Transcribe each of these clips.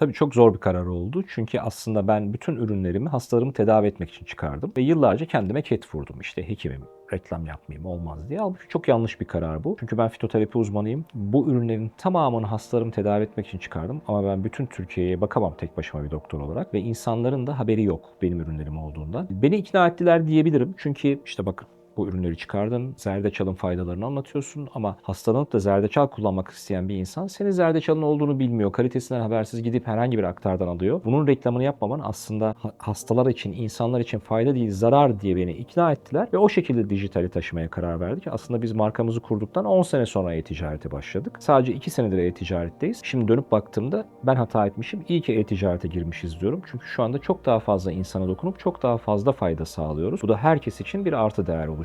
Tabii çok zor bir karar oldu. Çünkü aslında ben bütün ürünlerimi hastalarımı tedavi etmek için çıkardım. Ve yıllarca kendime ket vurdum. İşte hekimim, reklam yapmayayım olmaz diye. Halbuki çok yanlış bir karar bu. Çünkü ben fitoterapi uzmanıyım. Bu ürünlerin tamamını hastalarımı tedavi etmek için çıkardım. Ama ben bütün Türkiye'ye bakamam tek başıma bir doktor olarak. Ve insanların da haberi yok benim ürünlerim olduğundan. Beni ikna ettiler diyebilirim. Çünkü işte bakın, bu ürünleri çıkardın, zerdeçalın faydalarını anlatıyorsun ama hastalanıp da zerdeçal kullanmak isteyen bir insan senin zerdeçalın olduğunu bilmiyor. Kalitesinden habersiz gidip herhangi bir aktardan alıyor. Bunun reklamını yapmaman aslında hastalar için, insanlar için fayda değil, zarar diye beni ikna ettiler ve o şekilde dijitali taşımaya karar verdik. Aslında biz markamızı kurduktan 10 sene sonra e-ticarete başladık. Sadece 2 senedir e-ticaretteyiz. Şimdi dönüp baktığımda ben hata etmişim. İyi ki e-ticarete girmişiz diyorum. Çünkü şu anda çok daha fazla insana dokunup çok daha fazla fayda sağlıyoruz. Bu da herkes için bir artı değer oluşturuyor.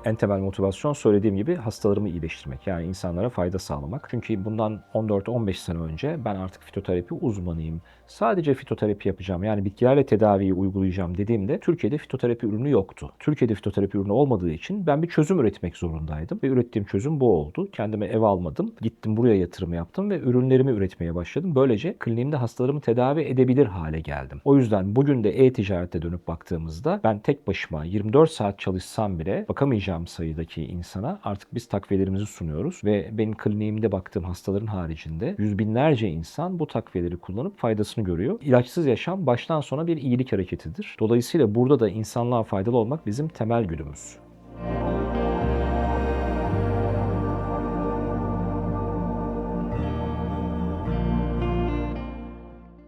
En temel motivasyon söylediğim gibi hastalarımı iyileştirmek. Yani insanlara fayda sağlamak. Çünkü bundan 14-15 sene önce ben artık fitoterapi uzmanıyım. Sadece fitoterapi yapacağım. Yani bitkilerle tedaviyi uygulayacağım dediğimde Türkiye'de fitoterapi ürünü yoktu. Türkiye'de fitoterapi ürünü olmadığı için ben bir çözüm üretmek zorundaydım. Ve ürettiğim çözüm bu oldu. Kendime ev almadım. Gittim buraya yatırım yaptım ve ürünlerimi üretmeye başladım. Böylece kliniğimde hastalarımı tedavi edebilir hale geldim. O yüzden bugün de e-ticarete dönüp baktığımızda ben tek başıma 24 saat çalışsam bile bakamayacağım sayıdaki insana artık biz takviyelerimizi sunuyoruz ve benim kliniğimde baktığım hastaların haricinde yüz binlerce insan bu takviyeleri kullanıp faydasını görüyor. İlaçsız yaşam baştan sona bir iyilik hareketidir. Dolayısıyla burada da insanlığa faydalı olmak bizim temel güdümüz.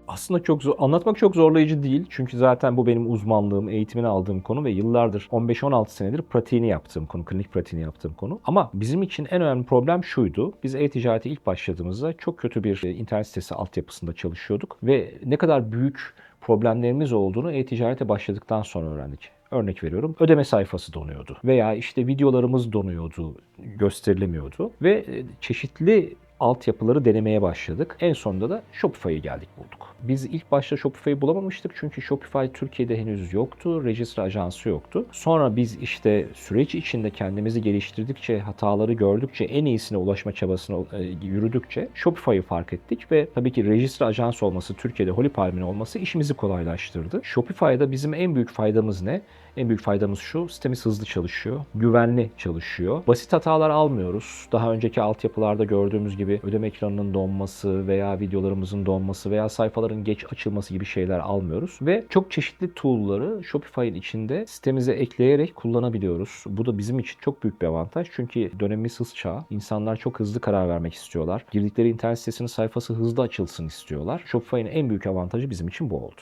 Aslında çok zor, anlatmak çok zorlayıcı değil. Çünkü zaten bu benim uzmanlığım, eğitimini aldığım konu ve yıllardır 15-16 senedir pratiğini yaptığım konu, klinik pratiğini yaptığım konu. Ama bizim için en önemli problem şuydu. Biz e-ticarete ilk başladığımızda çok kötü bir internet sitesi altyapısında çalışıyorduk ve ne kadar büyük problemlerimiz olduğunu e-ticarete başladıktan sonra öğrendik. Örnek veriyorum, ödeme sayfası donuyordu veya işte videolarımız donuyordu, gösterilemiyordu ve çeşitli altyapıları denemeye başladık. En sonunda da Shopify'ye geldik bulduk. Biz ilk başta Shopify'yi bulamamıştık çünkü Shopify Türkiye'de henüz yoktu, rejistre ajansı yoktu. Sonra biz işte süreç içinde kendimizi geliştirdikçe, hataları gördükçe, en iyisine ulaşma çabasına yürüdükçe Shopify'ı fark ettik ve tabii ki rejistre ajans olması, Türkiye'de Holy Palm'in olması işimizi kolaylaştırdı. Shopify'da bizim en büyük faydamız ne? En büyük faydamız şu, sitemiz hızlı çalışıyor, güvenli çalışıyor. Basit hatalar almıyoruz. Daha önceki altyapılarda gördüğümüz gibi ödeme ekranının donması veya videolarımızın donması veya sayfaların geç açılması gibi şeyler almıyoruz. Ve çok çeşitli tool'ları Shopify'in içinde sitemize ekleyerek kullanabiliyoruz. Bu da bizim için çok büyük bir avantaj. Çünkü dönemimiz hız çağı. İnsanlar çok hızlı karar vermek istiyorlar. Girdikleri internet sitesinin sayfası hızlı açılsın istiyorlar. Shopify'in en büyük avantajı bizim için bu oldu.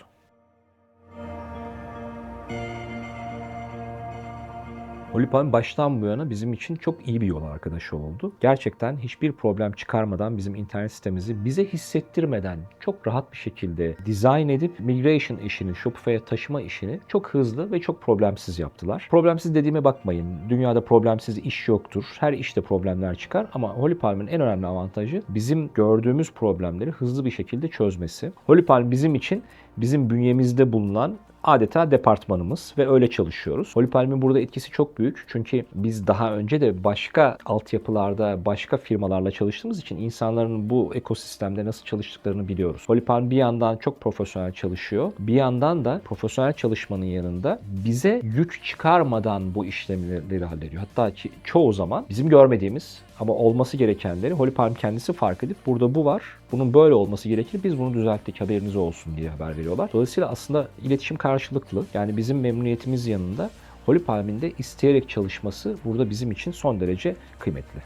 Holy Palm baştan bu yana bizim için çok iyi bir yol arkadaşı oldu. Gerçekten hiçbir problem çıkarmadan bizim internet sitemizi bize hissettirmeden çok rahat bir şekilde dizayn edip migration işini, Shopify'a taşıma işini çok hızlı ve çok problemsiz yaptılar. Problemsiz dediğime bakmayın. Dünyada problemsiz iş yoktur. Her işte problemler çıkar ama Holy Palm'in en önemli avantajı bizim gördüğümüz problemleri hızlı bir şekilde çözmesi. Holy Palm bizim için bizim bünyemizde bulunan adeta departmanımız ve öyle çalışıyoruz. Holy Palm'in burada etkisi çok büyük. Çünkü biz daha önce de başka altyapılarda, başka firmalarla çalıştığımız için insanların bu ekosistemde nasıl çalıştıklarını biliyoruz. Holy Palm bir yandan çok profesyonel çalışıyor. Bir yandan da profesyonel çalışmanın yanında bize yük çıkarmadan bu işlemleri hallediyor. Hatta çoğu zaman bizim görmediğimiz ama olması gerekenleri Holy Palm kendisi fark edip burada bu var, bunun böyle olması gerekir, biz bunu düzelttik, haberiniz olsun diye haber veriyorlar. Dolayısıyla aslında iletişim karşılıklı. Yani bizim memnuniyetimiz yanında Holy Palm'in de isteyerek çalışması burada bizim için son derece kıymetli.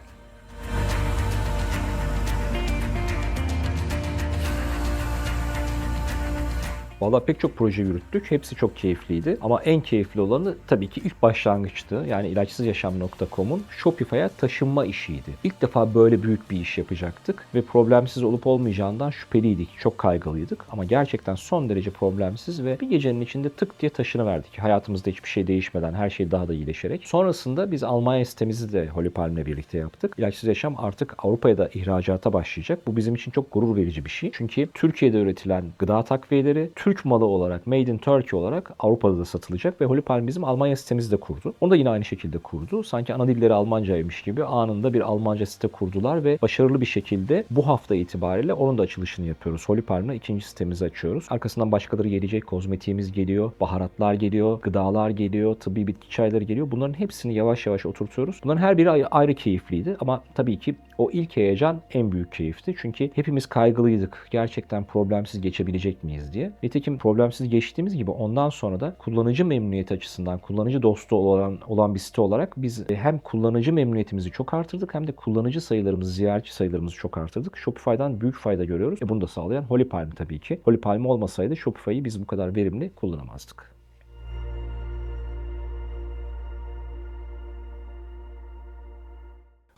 Valla pek çok proje yürüttük. Hepsi çok keyifliydi. Ama en keyifli olanı tabii ki ilk başlangıçtı. Yani ilaçsızyaşam.com'un Shopify'a taşınma işiydi. İlk defa böyle büyük bir iş yapacaktık ve problemsiz olup olmayacağından şüpheliydik. Çok kaygılıydık ama gerçekten son derece problemsiz ve bir gecenin içinde tık diye taşınıverdik. Hayatımızda hiçbir şey değişmeden, her şey daha da iyileşerek. Sonrasında biz Almanya sitemizi de Holy Palm'le birlikte yaptık. İlaçsız Yaşam artık Avrupa'ya da ihracata başlayacak. Bu bizim için çok gurur verici bir şey. Çünkü Türkiye'de üretilen gıda takviyeleri Türk malı olarak, Made in Turkey olarak Avrupa'da da satılacak ve Holy Palm bizim Almanya sitemizi de kurdu. Onu da yine aynı şekilde kurdu. Sanki ana dilleri Almancaymış gibi anında bir Almanca site kurdular ve başarılı bir şekilde bu hafta itibariyle onun da açılışını yapıyoruz. Holy Palm'la ikinci sitemizi açıyoruz. Arkasından başkaları gelecek. Kozmetiğimiz geliyor, baharatlar geliyor, gıdalar geliyor, tıbbi bitki çayları geliyor. Bunların hepsini yavaş yavaş oturtuyoruz. Bunların her biri ayrı keyifliydi ama tabii ki o ilk heyecan en büyük keyifti. Çünkü hepimiz kaygılıydık. Gerçekten problemsiz geçebilecek miyiz diye. Nitekim problemsiz geçtiğimiz gibi ondan sonra da kullanıcı memnuniyeti açısından, kullanıcı dostu olan bir site olarak biz hem kullanıcı memnuniyetimizi çok artırdık hem de kullanıcı sayılarımızı, ziyaretçi sayılarımızı çok artırdık. Shopify'dan büyük fayda görüyoruz. Bunu da sağlayan Holy Palm tabii ki. Holy Palm olmasaydı Shopify'ı biz bu kadar verimli kullanamazdık.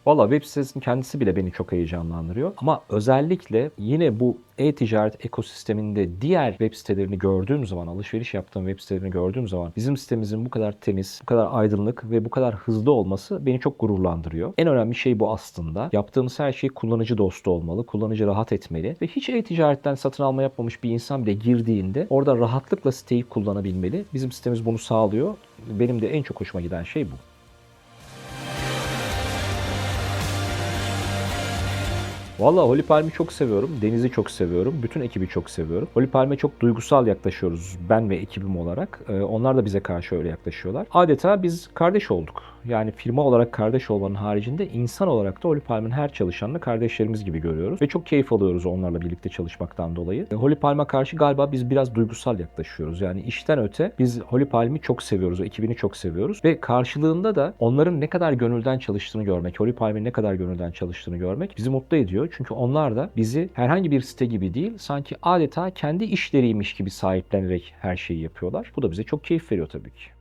Valla web sitesinin kendisi bile beni çok heyecanlandırıyor. Ama özellikle yine bu e-ticaret ekosisteminde diğer web sitelerini gördüğüm zaman, alışveriş yaptığım web sitelerini gördüğüm zaman bizim sitemizin bu kadar temiz, bu kadar aydınlık ve bu kadar hızlı olması beni çok gururlandırıyor. En önemli şey bu aslında. Yaptığımız her şey kullanıcı dostu olmalı, kullanıcı rahat etmeli ve hiç e-ticaretten satın alma yapmamış bir insan bile girdiğinde orada rahatlıkla siteyi kullanabilmeli. Bizim sitemiz bunu sağlıyor. Benim de en çok hoşuma giden şey bu. Valla Holy Palm'i çok seviyorum. Deniz'i çok seviyorum. Bütün ekibi çok seviyorum. Holy Palm'e çok duygusal yaklaşıyoruz ben ve ekibim olarak. Onlar da bize karşı öyle yaklaşıyorlar. Adeta biz kardeş olduk. Yani firma olarak kardeş olmanın haricinde insan olarak da Holy Palm'in her çalışanını kardeşlerimiz gibi görüyoruz. Ve çok keyif alıyoruz onlarla birlikte çalışmaktan dolayı. Holy Palm'a karşı galiba biz biraz duygusal yaklaşıyoruz. Yani işten öte biz Holy Palm'i çok seviyoruz. O ekibini çok seviyoruz. Ve karşılığında da onların ne kadar gönülden çalıştığını görmek, Holy Palm'in ne kadar gönülden çalıştığını görmek bizi mutlu ediyor. Çünkü onlar da bizi herhangi bir site gibi değil, sanki adeta kendi işleriymiş gibi sahiplenerek her şeyi yapıyorlar. Bu da bize çok keyif veriyor tabii ki.